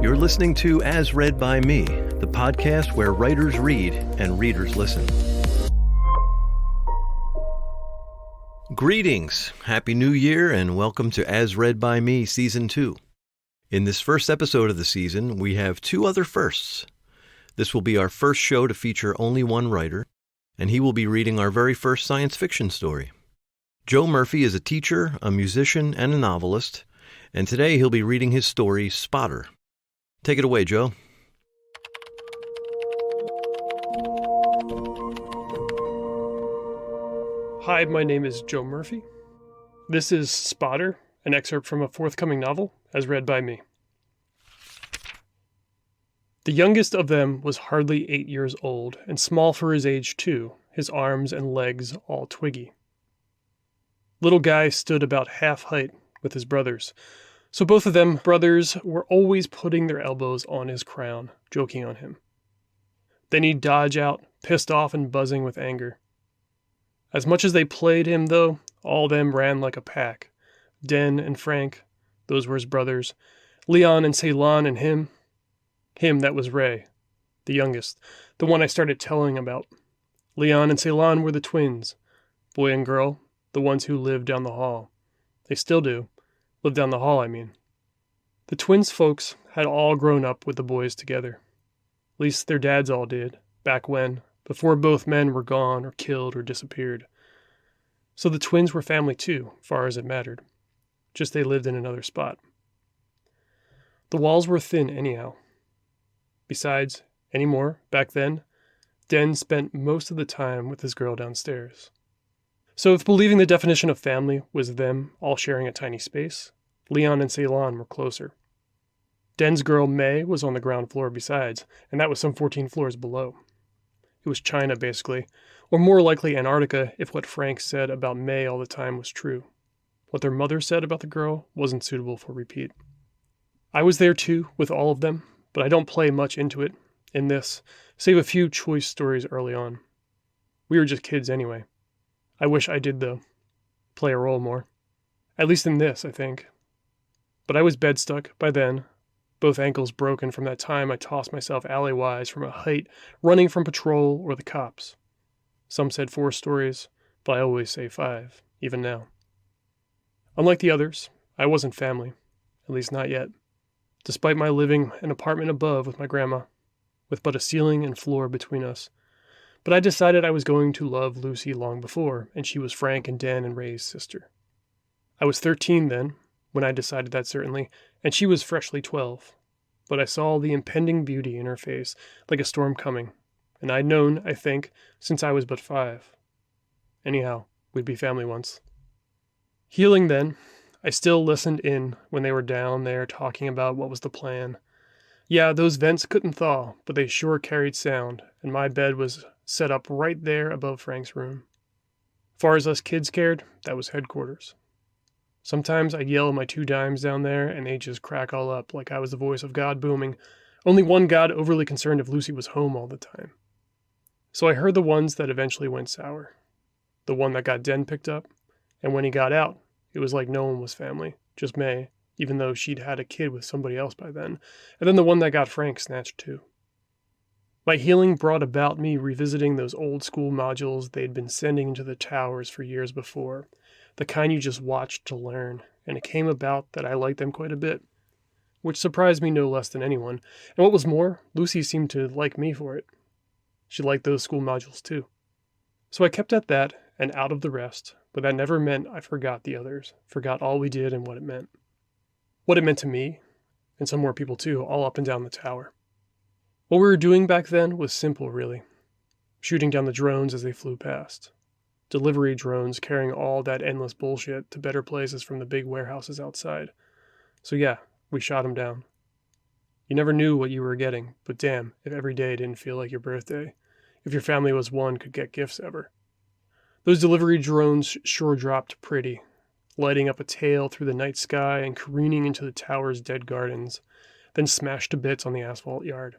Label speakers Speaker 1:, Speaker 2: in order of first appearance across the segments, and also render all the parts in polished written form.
Speaker 1: You're listening to As Read by Me, the podcast where writers read and readers listen. Greetings, Happy New Year, and welcome to As Read by Me Season 2. In this first episode of the season, we have two other firsts. This will be our first show to feature only one writer, and he will be reading our very first science fiction story. Joe Murphy is a teacher, a musician, and a novelist, and today he'll be reading his story, Spotter. Take it away, Joe.
Speaker 2: Hi, my name is Joe Murphy. This is Spotter, an excerpt from a forthcoming novel, as read by me. The youngest of them was hardly 8 years old, and small for his age too, his arms and legs all twiggy. Little Guy stood about half height with his brothers, so both of them brothers were always putting their elbows on his crown, joking on him. Then he'd dodge out, pissed off and buzzing with anger. As much as they played him, though, all them ran like a pack. Den and Frank, those were his brothers. Leon and Ceylon and him that was Ray, the youngest, the one I started telling about. Leon and Ceylon were the twins, boy and girl, the ones who lived down the hall. They still do. Live down the hall, I mean. The twins' folks had all grown up with the boys together. At least their dads all did, back when, before both men were gone or killed or disappeared. So the twins were family too, far as it mattered. Just they lived in another spot. The walls were thin anyhow. Besides, anymore, back then, Den spent most of the time with his girl downstairs. So if believing the definition of family was them all sharing a tiny space, Leon and Ceylon were closer. Den's girl May was on the ground floor besides, and that was some 14 floors below. It was China, basically, or more likely Antarctica if what Frank said about May all the time was true. What their mother said about the girl wasn't suitable for repeat. I was there too, with all of them, but I don't play much into it, in this, save a few choice stories early on. We were just kids anyway. I wish I did, though. Play a role more. At least in this, I think. But I was bed-stuck by then, both ankles broken from that time I tossed myself alleywise from a height, running from patrol or the cops. Some said 4 stories, but I always say 5, even now. Unlike the others, I wasn't family, at least not yet, despite my living an apartment above with my grandma, with but a ceiling and floor between us. But I decided I was going to love Lucy long before, and she was Frank and Dan and Ray's sister. I was 13 then, when I decided that certainly, and she was freshly 12. But I saw the impending beauty in her face, like a storm coming, and I'd known, I think, since I was but 5. Anyhow, we'd be family once. Healing then, I still listened in when they were down there talking about what was the plan. Yeah, those vents couldn't thaw, but they sure carried sound, and my bed was set up right there above Frank's room. Far as us kids cared, that was headquarters. Sometimes I'd yell my 2 dimes down there, and they'd just crack all up like I was the voice of God booming, only one God overly concerned if Lucy was home all the time. So I heard the ones that eventually went sour. The one that got Den picked up, and when he got out, it was like no one was family, just May, even though she'd had a kid with somebody else by then, and then the one that got Frank snatched too. My healing brought about me revisiting those old school modules they'd been sending into the towers for years before, the kind you just watched to learn, and it came about that I liked them quite a bit, which surprised me no less than anyone, and what was more, Lucy seemed to like me for it. She liked those school modules too. So I kept at that and out of the rest, but that never meant I forgot the others, forgot all we did and what it meant. What it meant to me, and some more people too, all up and down the tower. What we were doing back then was simple, really. Shooting down the drones as they flew past. Delivery drones carrying all that endless bullshit to better places from the big warehouses outside. So yeah, we shot them down. You never knew what you were getting, but damn, if every day didn't feel like your birthday. If your family was one could get gifts ever. Those delivery drones sure dropped pretty, lighting up a tail through the night sky and careening into the tower's dead gardens, then smashed to bits on the asphalt yard.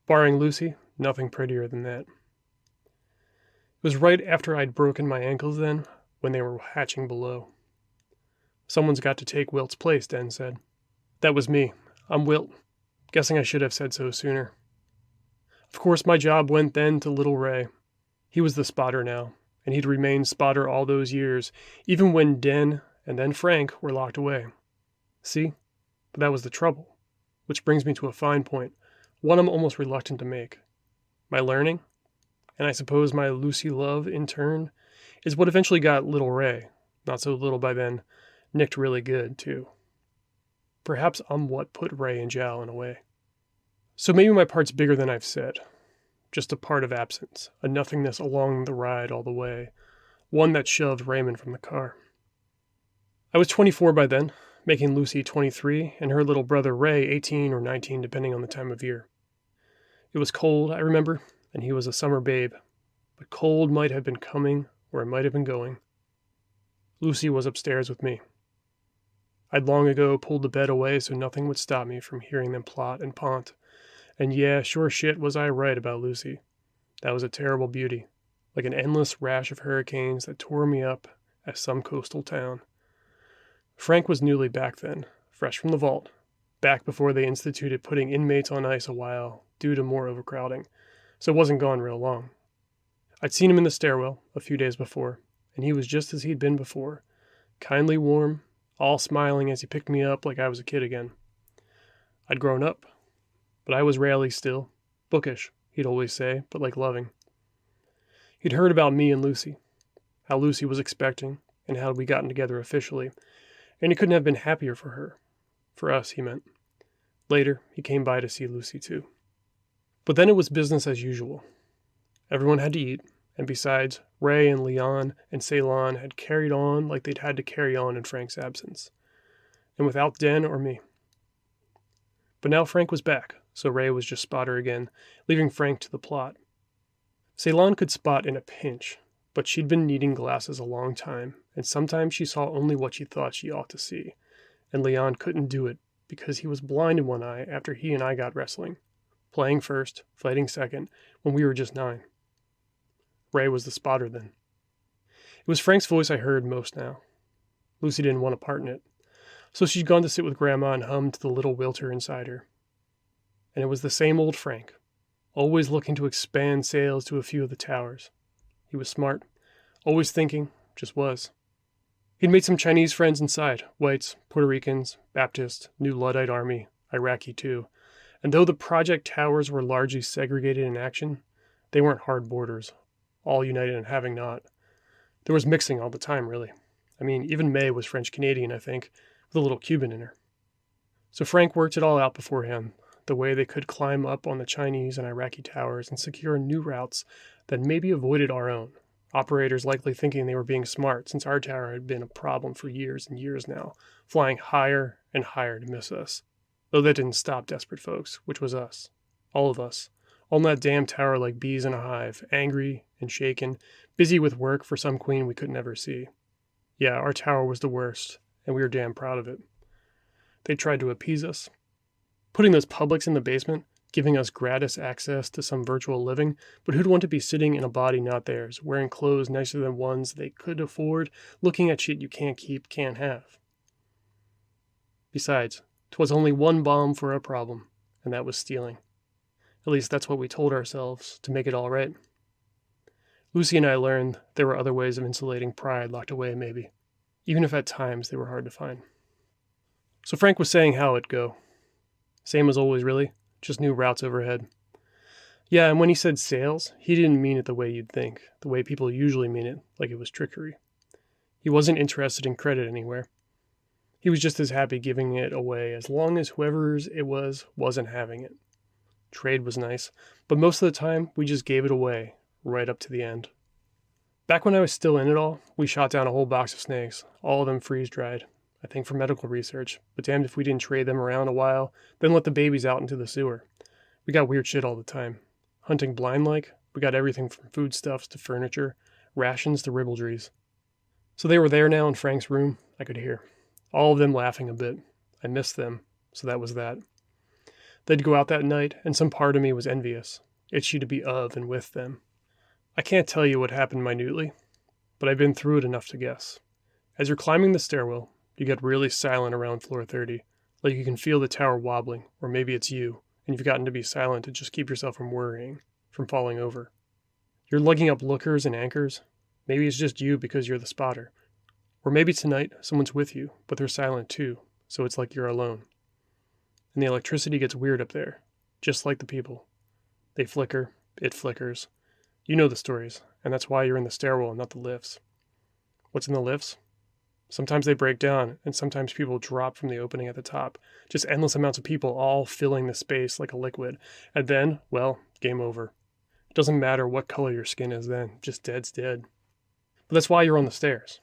Speaker 2: Barring Lucy, nothing prettier than that. It was right after I'd broken my ankles then, when they were hatching below. Someone's got to take Wilt's place, Den said. That was me. I'm Wilt. Guessing I should have said so sooner. Of course, my job went then to little Ray. He was the spotter now, and he'd remained spotter all those years, even when Den and then Frank were locked away. See? But that was the trouble. Which brings me to a fine point, one I'm almost reluctant to make. My learning, and I suppose my Lucy love in turn, is what eventually got little Ray, not so little by then, nicked really good, too. Perhaps I'm what put Ray in jail in a way. So maybe my part's bigger than I've said. Just a part of absence, a nothingness along the ride all the way, one that shoved Raymond from the car. I was 24 by then, making Lucy 23 and her little brother Ray 18 or 19 depending on the time of year. It was cold, I remember, and he was a summer babe, but cold might have been coming or it might have been going. Lucy was upstairs with me. I'd long ago pulled the bed away so nothing would stop me from hearing them plot and pont. And yeah, sure shit was I right about Lucy. That was a terrible beauty, like an endless rash of hurricanes that tore me up as some coastal town. Frank was newly back then, fresh from the vault, back before they instituted putting inmates on ice a while due to more overcrowding, so it wasn't gone real long. I'd seen him in the stairwell a few days before, and he was just as he'd been before, kindly warm, all smiling as he picked me up like I was a kid again. I'd grown up. But I was Rayleigh still. Bookish, he'd always say, but like loving. He'd heard about me and Lucy, how Lucy was expecting, and how we'd gotten together officially, and he couldn't have been happier for her. For us, he meant. Later, he came by to see Lucy too. But then it was business as usual. Everyone had to eat, and besides, Ray and Leon and Ceylon had carried on like they'd had to carry on in Frank's absence, and without Den or me. But now Frank was back, so Ray was just spotter again, leaving Frank to the plot. Ceylon could spot in a pinch, but she'd been needing glasses a long time, and sometimes she saw only what she thought she ought to see, and Leon couldn't do it because he was blind in one eye after he and I got wrestling, playing first, fighting second, when we were just 9. Ray was the spotter then. It was Frank's voice I heard most now. Lucy didn't want a part in it, so she'd gone to sit with Grandma and hum to the little wilter inside her. And it was the same old Frank, always looking to expand sales to a few of the towers. He was smart, always thinking, just was. He'd made some Chinese friends inside, whites, Puerto Ricans, Baptist, New Luddite Army, Iraqi too. And though the project towers were largely segregated in action, they weren't hard borders, all united in having not. There was mixing all the time, really. I mean, even May was French-Canadian, I think, with a little Cuban in her. So Frank worked it all out beforehand, the way they could climb up on the Chinese and Iraqi towers and secure new routes that maybe avoided our own, operators likely thinking they were being smart since our tower had been a problem for years and years now, flying higher and higher to miss us. Though that didn't stop desperate folks, which was us, all of us, all in that damn tower like bees in a hive, angry and shaken, busy with work for some queen we could never see. Yeah, our tower was the worst, and we were damn proud of it. They tried to appease us, putting those publics in the basement, giving us gratis access to some virtual living, but who'd want to be sitting in a body not theirs, wearing clothes nicer than ones they could afford, looking at shit you can't keep, can't have. Besides, 'twas only one bomb for a problem, and that was stealing. At least that's what we told ourselves, to make it all right. Lucy and I learned there were other ways of insulating pride locked away, maybe, even if at times they were hard to find. So Frank was saying how it'd go. Same as always, really, just new routes overhead. Yeah, and when he said sales, he didn't mean it the way you'd think, the way people usually mean it, like it was trickery. He wasn't interested in credit anywhere. He was just as happy giving it away as long as whoever's it was wasn't having it. Trade was nice, but most of the time we just gave it away, right up to the end. Back when I was still in it all, we shot down a whole box of snakes, all of them freeze-dried. I think for medical research, but damned if we didn't trade them around a while, then let the babies out into the sewer. We got weird shit all the time. Hunting blind-like, we got everything from foodstuffs to furniture, rations to ribaldries. So they were there now in Frank's room, I could hear. All of them laughing a bit. I missed them, so that was that. They'd go out that night, and some part of me was envious, itchy to be of and with them. I can't tell you what happened minutely, but I've been through it enough to guess. As you're climbing the stairwell, you get really silent around floor 30, Like you can feel the tower wobbling, or maybe it's you, and you've gotten to be silent to just keep yourself from worrying, from falling over. You're lugging up lookers and anchors. Maybe it's just you because you're the spotter. Or maybe tonight someone's with you, but they're silent too, so it's like you're alone. And the electricity gets weird up there, just like the people. They flicker, it flickers. You know the stories, and that's why you're in the stairwell and not the lifts. What's in the lifts? Sometimes they break down, and sometimes people drop from the opening at the top. Just endless amounts of people all filling the space like a liquid. And then, well, game over. It doesn't matter what color your skin is then, just dead's dead. But that's why you're on the stairs.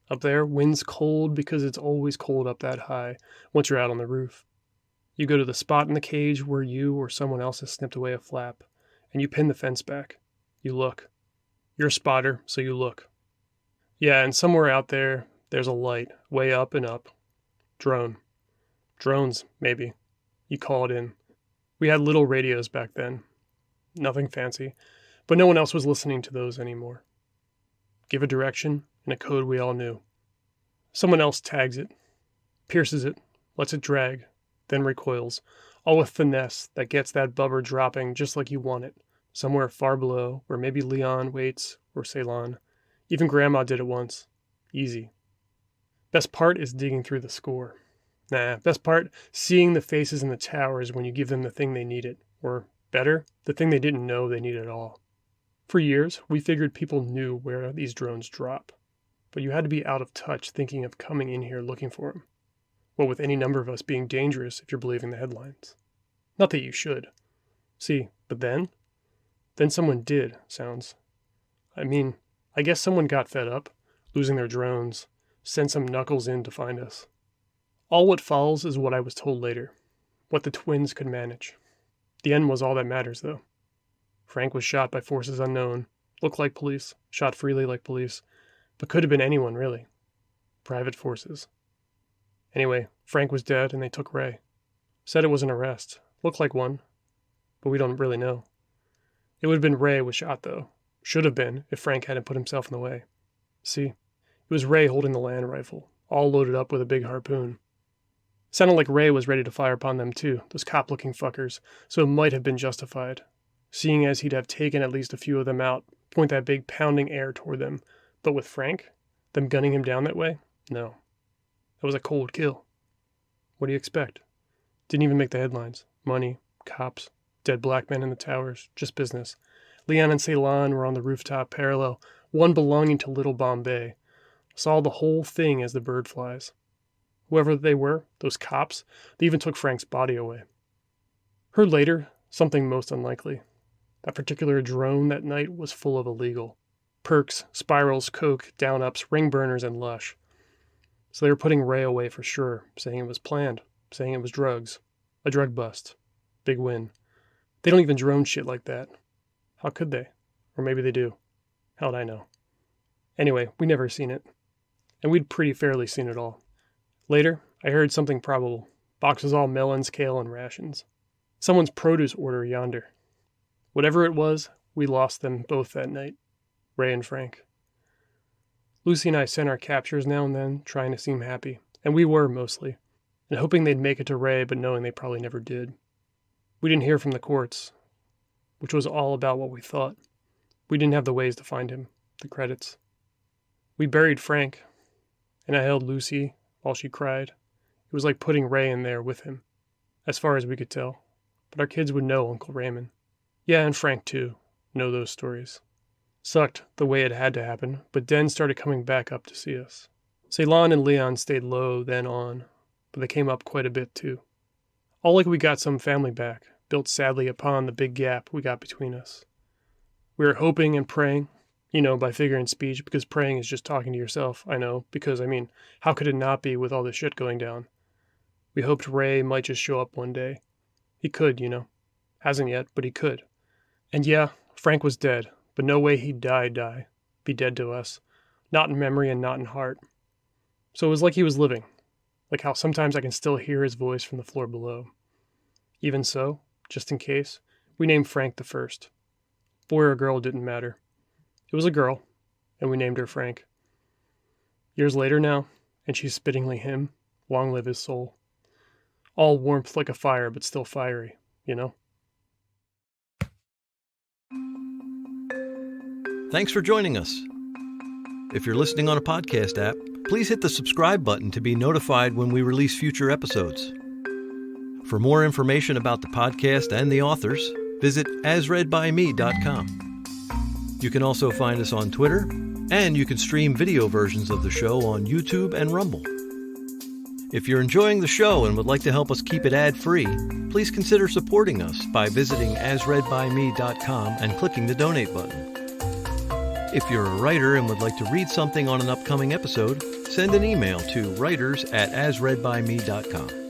Speaker 2: Up there, wind's cold because it's always cold up that high once you're out on the roof. You go to the spot in the cage where you or someone else has snipped away a flap, and you pin the fence back. You look. You're a spotter, so you look. Yeah, and somewhere out there, there's a light, way up and up. Drone. Drones, maybe. You call it in. We had little radios back then. Nothing fancy, but no one else was listening to those anymore. Give a direction, and a code we all knew. Someone else tags it, pierces it, lets it drag, then recoils, all with finesse that gets that bubber dropping just like you want it, somewhere far below, where maybe Leon waits, or Ceylon. Even Grandma did it once. Easy. Best part is digging through the score. Best part, seeing the faces in the towers when you give them the thing they needed, or better, the thing they didn't know they needed at all. For years, we figured people knew where these drones drop, but you had to be out of touch thinking of coming in here looking for them. Well, with any number of us being dangerous if you're believing the headlines. Not that you should. See, but then someone did, sounds. I guess someone got fed up, losing their drones, sent some knuckles in to find us. All what follows is what I was told later, what the twins could manage. The end was all that matters, though. Frank was shot by forces unknown, looked like police, shot freely like police, but could have been anyone, really. Private forces. Anyway, Frank was dead and they took Ray. Said it was an arrest. Looked like one, but we don't really know. It would have been Ray was shot, though. Should have been, if Frank hadn't put himself in the way. See, it was Ray holding the land rifle, all loaded up with a big harpoon. Sounded like Ray was ready to fire upon them too, those cop-looking fuckers, so it might have been justified, seeing as he'd have taken at least a few of them out, point that big pounding air toward them. But with Frank, them gunning him down that way? No. That was a cold kill. What do you expect? Didn't even make the headlines. Money, cops, dead black men in the towers, just business. Leon and Ceylon were on the rooftop parallel, one belonging to Little Bombay. Saw the whole thing as the bird flies. Whoever they were, those cops, they even took Frank's body away. Heard later, something most unlikely. That particular drone that night was full of illegal. Perks, spirals, coke, down-ups, ring burners, and lush. So they were putting Ray away for sure, saying it was planned, saying it was drugs. A drug bust. Big win. They don't even drone shit like that. How could they? Or maybe they do. How'd I know? Anyway, we never seen it. And we'd pretty fairly seen it all. Later, I heard something probable. Boxes all melons, kale, and rations. Someone's produce order yonder. Whatever it was, we lost them both that night. Ray and Frank. Lucy and I sent our captures now and then, trying to seem happy. And we were, mostly. And hoping they'd make it to Ray, but knowing they probably never did. We didn't hear from the courts, which was all about what we thought. We didn't have the ways to find him, the credits. We buried Frank, and I held Lucy while she cried. It was like putting Ray in there with him, as far as we could tell. But our kids would know Uncle Raymond. Yeah, and Frank too, know those stories. Sucked the way it had to happen, but Den started coming back up to see us. Ceylon and Leon stayed low, then on, but they came up quite a bit too. All like we got some family back, built sadly upon the big gap we got between us. We were hoping and praying, by figure and speech, because praying is just talking to yourself, I know, because, how could it not be with all this shit going down? We hoped Ray might just show up one day. He could, Hasn't yet, but he could. And yeah, Frank was dead, but no way he'd die, be dead to us. Not in memory and not in heart. So it was like he was living, like how sometimes I can still hear his voice from the floor below. Even so, just in case, we named Frank the first. Boy or girl didn't matter. It was a girl, and we named her Frank. Years later now, and she's spittingly him, long live his soul. All warmth like a fire, but still fiery, you know?
Speaker 1: Thanks for joining us. If you're listening on a podcast app, please hit the subscribe button to be notified when we release future episodes. For more information about the podcast and the authors, visit asreadbyme.com. You can also find us on Twitter, and you can stream video versions of the show on YouTube and Rumble. If you're enjoying the show and would like to help us keep it ad-free, please consider supporting us by visiting asreadbyme.com and clicking the donate button. If you're a writer and would like to read something on an upcoming episode, send an email to writers@asreadbyme.com.